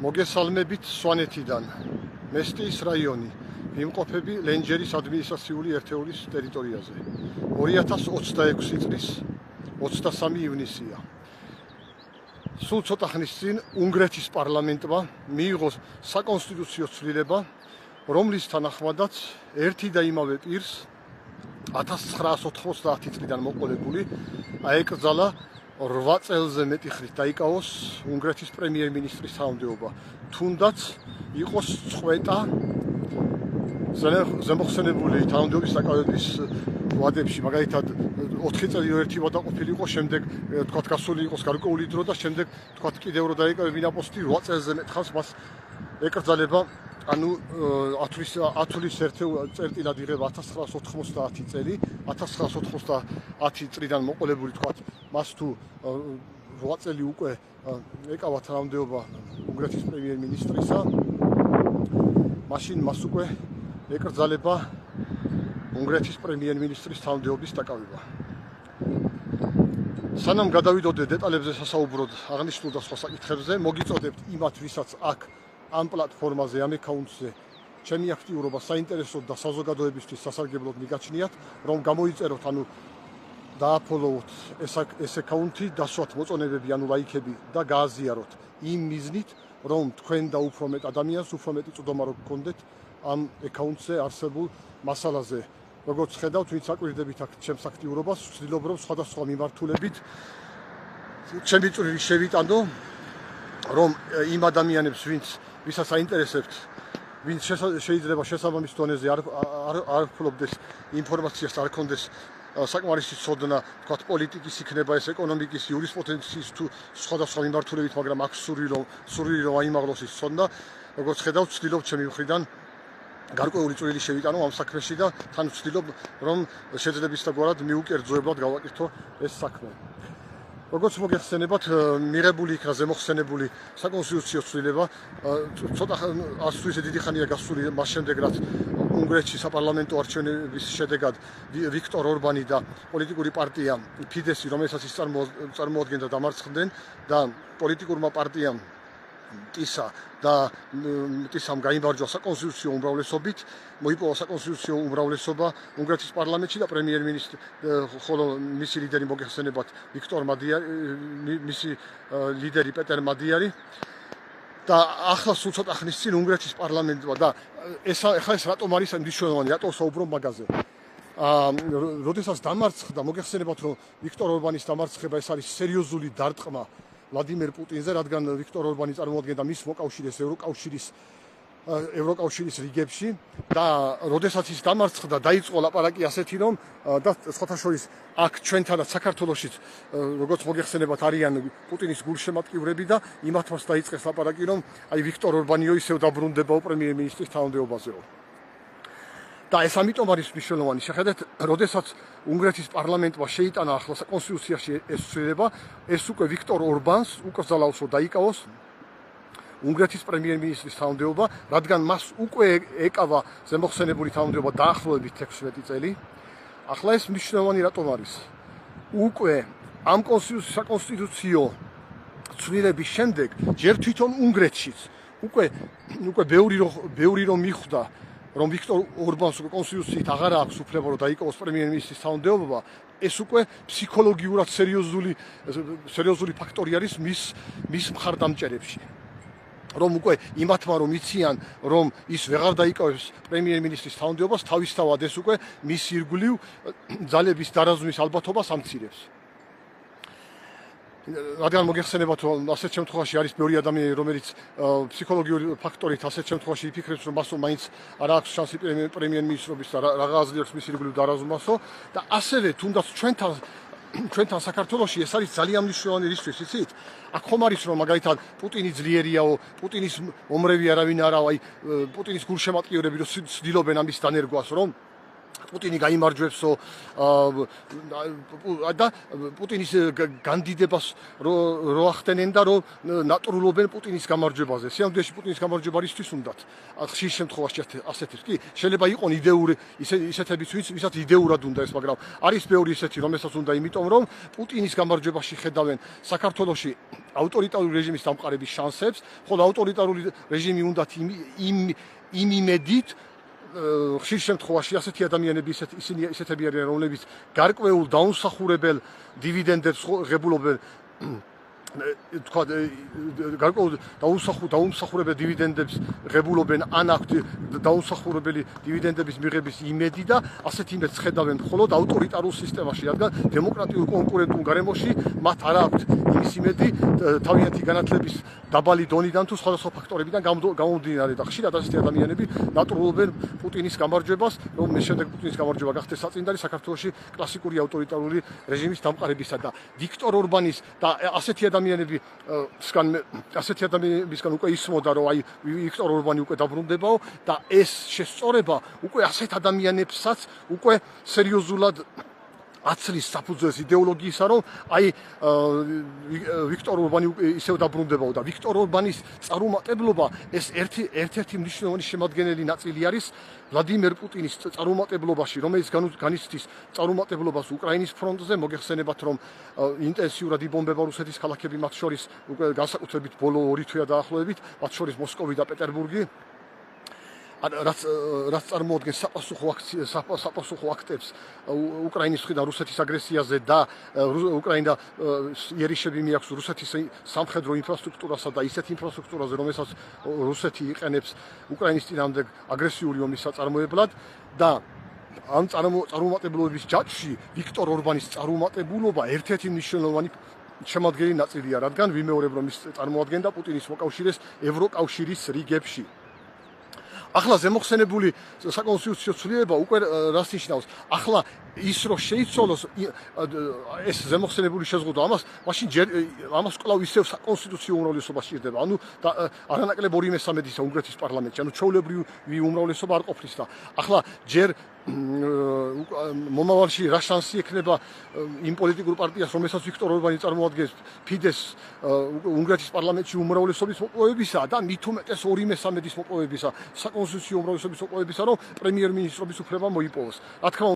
მოგესალმებით სვანეთიდან, მესტიის რაიონი, ვიმყოფები ლენჯერის ადმინისტრაციული ერთეულის ტერიტორიაზე. 2026 წლის 23 ივნისია. სულ ცოტა ხნის წინ უნგრეთის პარლამენტმა მიიღო საკონსტიტუციო ცვლილება, რომლის თანახმადაც ერთი და იმავე პირს 1990 წლიდან მოყოლებული აეკრძალა 8 წელზე მეტი ხნით დაიკავოს უნგრეთის პრემიერ-მინისტრის თანამდებობა, თუნდაც იყოს წყვეტა ზემოხსენებული თანამდებობის დაკავების ვადებში, მაგალითად 4 წელი ერთი ვადა ყოფილიყო, შემდეგ თქვათ გასული იყოს გარკვეული დრო და შემდეგ თქვათ კიდევ რო დაიკავებინა პოსტი 8 წელზე მეტ ხანს მას ეკრძალება, ანუ ათვლის წერტილად იღება 1990 წელი, 1990 წლიდან მოყოლებული თქვათ მას თუ 8 წელი უკვე ეკავა თანამდებობა უნგრეთის პრემიერ-მინისტრისა, მაშინ მას უკვე ეკრძალება უნგრეთის პრემიერ-მინისტრის თანამდებობის დაკავება. სანამ გადავიდოდე დეტალებზე სასაუბროდ აღნიშნულ და სხვა საკითხებზე, მოგიწოდებთ იმათ, ვისაც აქ ამ პლატფორმაზე, ამ აკაუნტზე ჩემი აქტიურობა საინტერესოდ და საზოგადოებისთვის სასარგებლოდ მიგაჩნიათ, რომ გამოიწეროთ, ანუ დააფოლოვოთ ეს აკაუნტი, დასვათ მოწონებები, ანუ ლაიქები და გააზიაროთ იმ მიზნით, რომ თქვენ და უფრო მეტ ადამიანს უფრო მეტი წვდომა რო გქონდეთ ამ აკაუნტზე არსებულ მასალაზე. როგორც ხედავთ, ვინც აკვირდებით აქ ჩემს აქტიურობას, ვცდილობ რომ სხვადასხვა მიმართულებით ჩემი წვლილი შევიტანო, რომ იმ ადამიანებს, ვისაც აინტერესებთ, ვინც შეიძლება შესაბამის დონეზე არ ფლობდეს ინფორმაციას, არ ქონდეს საკმარისი ცოდნა, თქვათ პოლიტიკის იქნება ეს, ეკონომიკის, იურისპრუდენციის თუ სხვადასხვა მიმართულებით, მაგრამ აქ სურვილი რომ აიმაღლოს ის ცოდნა, როგორც ხედავთ, ვცდილობ ჩემი მხრიდან გარკვეული წვლილი შევიტანო ამ საქმეში და თან ვცდილობ რომ შეძლებისდაგვარად მიუკერძოებლად გავაკეთო ეს საქმე. როგორც მოგეხსენებათ, მიღებული იქნა ზემოხსენებული საკონსტიტუციო ცვლილება, ცოტა არც თუ ისე დიდი ხანია გასული მას შემდეგ, რაც უნგრეთში საპარლამენტო არჩევნების შედეგად ვიქტორ ორბანი და პოლიტიკური პარტია ფიდესი, რომელსაც ის წარმოადგენდა, დამარცხდნენ და პოლიტიკურმა პარტიამ ტისამ გაიმარჯვა საკონსტიტუციო უმრავლესობით, მოიპოვა საკონსტიტუციო უმრავლესობა უნგრეთის პარლამენტში და პრემიერ-მინისტრი, ხოლო მისი ლიდერი მოგეხსენებათ ვიქტორ მადიარი, მისი ლიდერი პეტერ მადიარი და ახლა სულ ცოტა ხნის წინ უნგრეთის პარლამენტმა და ახლა ეს რატომ არის მნიშვნელოვანი, რატო საუბრობ მაგაზე? როდესაც დამარცხდა, მოგეხსენებათ, რომ ვიქტორ ორბანის დამარცხება ეს არის სერიოზული დარტყმა ვლადიმერ პუტინზე, რადგან ვიქტორ ორბანი წარმოადგენდა მის მოკავშირეს ევროკავშირის რიგებში და როდესაც ის დამარცხდა, დაიწყო ლაპარაკი ასეთი, რომ და სხვათა შორის აქ ჩვენთანაც საქართველოშიც, როგორც მოგეხსენებათ, არიან პუტინის გულშემატკივრები და იმათ მას დაიწყეს ლაპარაკი, რომ აი ვიქტორ ორბანიო ისევ დაბრუნდებაო პრემიერ-მინისტრის თანამდებობაზეო. და ეს ამიტომ არის მნიშვნელოვანი. შეხედეთ, როდესაც უნგრეთის პარლამენტმა შეიტანა ახლა საკონსტიტუციაში ეს ცვლილება, ეს უკვე ვიქტორ ორბანს უკრძალავს, რომ დაიკავოს უნგრეთის პრემიერ-მინისტრის თანამდებობა, რადგან მას უკვე ეკავა ზემოხსენებული თანამდებობა დაახლოებით 16 წელი. ახლა ეს მნიშვნელოვანი რატომ არის? უკვე ამ საკონსტიტუციო ცვლილების შემდეგ, ჯერ თვითონ უნგრეთშიც უკვე ბევრი რომ მიხვდა, რომ ვიქტორ ორბანს უკვე კონსტიტუციით აღარ აქვს უფლება რომ დაიკავოს პრემიერ-მინისტრის თანამდებობა, ეს უკვე ფსიქოლოგიურად სერიოზული ფაქტორი არის მის მხარდამჭერებში. რომ უკვე იმათმა რომ იციან, რომ ის ვეღარ დაიკავებს პრემიერ-მინისტრის თანამდებობას, თავისთავად ეს უკვე მის ირგვლივ ძალების დარაზმის ალბათობას ამცირებს. რადგან მოგეხსენებათ, რომ ასეთ შემთხვევაში არის ბევრი ადამიანი, რომელიც ფსიქოლოგიური ფაქტორით ასეთ შემთხვევაში იფიქრებს, რომ მასო მაინც არ აქვს შანსი პრემიერ-მინისტრობის და რა აზრიებს მის ირგვლივ დარაზმასო და ასევე თუნდაც ჩვენთან საქართველოში ეს არის ძალიან მნიშვნელოვანი რისთვის, იცით? აქ ხომ არის რომ მაგალითად პუტინი ძლიერიაო, პუტინის მომრევი არავინ არაო, აი პუტინის გულშემატკივრები რომ ცდილობენ ამის დანერგვას, რომ პუტინი გაიმარჯვებსო და პუტინის განდიდებას რო ახდენენ და რო ნატურულობენ პუტინის გამარჯვებაზე. სიამდვილეში პუტინის გამარჯვება რისთვის უნდათ? ხშირ შემთხვევაში ასეთი კი შეიძლება იყონ იდეური ისეთებიც ვისაც იდეურად უნდა ეს, მაგრამ არის ბევრი ისეთი, რომელსაც უნდა, იმიტომ რომ პუტინის გამარჯვებაში ხედავენ საქართველოში ავტორიტარული რეჟიმის დამყარების შანსებს, ხოლო ავტორიტარული რეჟიმი უნდათ იმ იმედით ხშირ შემთხვევაში ასეთი ადამიანები ისეთები არიან, რომლებიც გარკვეულ დაუმსახურებელ დივიდენდებს ღებულობენ თქვა გარკვეულ დაუმსახურებელ დივიდენდებს ღებულობენ ან აქვთ დაუმსახურებელი დივიდენდების მიღების იმედი და ასეთ იმედს ხედავენ მხოლოდ ავტორიტარულ სისტემაში, რადგან დემოკრატიულ კონკურენტულ გარემოში მათ არ აქვთ იმის იმედი თავიანთი განათლების დაბალი დონიდან თუ სხვადასხვა ფაქტორებიდან გამომდინარე და ხშირად ასეთი ადამიანები ნატურულობენ პუტინის გამარჯვებას, რომ შემდეგ პუტინის გამარჯვება გახდეს საწინდარი საქართველოში კლასიკური ავტორიტარული რეჟიმის დამყარებისა და ვიქტორ ორბანის და ასეთი ადამიანებისგან უკვე ისმოდა, რომ აი ვიქტორ ორბანი უკვე დაბრუნდებაო და ეს შესწორება უკვე ასეთ ადამიანებსაც უკვე სერიოზულად აცლის საფუძველს იდეოლოგიისა, რომ აი ვიქტორ ორბანი ისევ დაბრუნდებაო და ვიქტორ ორბანის წარუმატებლობა ეს ერთ-ერთი მნიშვნელოვანი შემადგენელი ნაწილი არის ვლადიმერ პუტინის წარუმატებლობაში, რომელიც განიცდის წარუმატებლობას უკრაინის ფრონტზე. მოგეხსენებათ, რომ ინტენსიურად იბომბება რუსეთის ქალაქები, მათ შორის უკვე განსაკუთრებით ბოლო 2 თვეა დაახლოებით, მათ შორის მოსკოვი და პეტერბურგი. რაც წარმოადგენს საპასუხო აქტებს უკრაინის მხრიდან რუსეთის აგრესიაზე და უკრაინა იერიშები მიაქვს რუსეთის სამხედრო ინფრასტრუქტურასა და ისეთ ინფრასტრუქტურაზე, რომელსაც რუსეთი იყენებს უკრაინის წინააღმდეგ აგრესიული ომის საწარმოებლად და ამ წარუმატებლობის ჯაჭვში ვიქტორ ორბანის წარუმატებლობა ერთ-ერთი მნიშვნელოვანი შემადგენელი ნაწილია, რადგან ვიმეორებ, რომ ის წარმოადგენდა პუტინის მოკავშირეს ევროკავშირის რიგებში. ახლა ზემოხსენებული საკონსტიტუციო ცვლილება უკვე რას ნიშნავს? ახლა ის რომ შეიცვალოს ეს ზემოხსენებული შეზღუდვა, მაშინ ამას კვლავ ისევ საკონსტიტუციო უმრავლესობა სჭირდება. ანუ არანაკლებ 2/3 უნგრეთის პარლამენტში, ანუ ჩვეულებრივი უმრავლესობა არ ყოფნის და ახლა ჯერ მომავალში რა შანსი ექნება იმ პოლიტიკურ პარტიას, რომელსაც ვიქტორ ორბანი წარმოადგენს, ფიდეს უნგრეთის პარლამენტში უმრავლესობის მოპოვებისა და მით უმეტეს 2/3 მოპოვებისა, საკონსტიტუციო უმრავლესობის მოპოვებისა, რომ პრემიერ-მინისტრობის უფლება მოიპოვოს. რა თქმა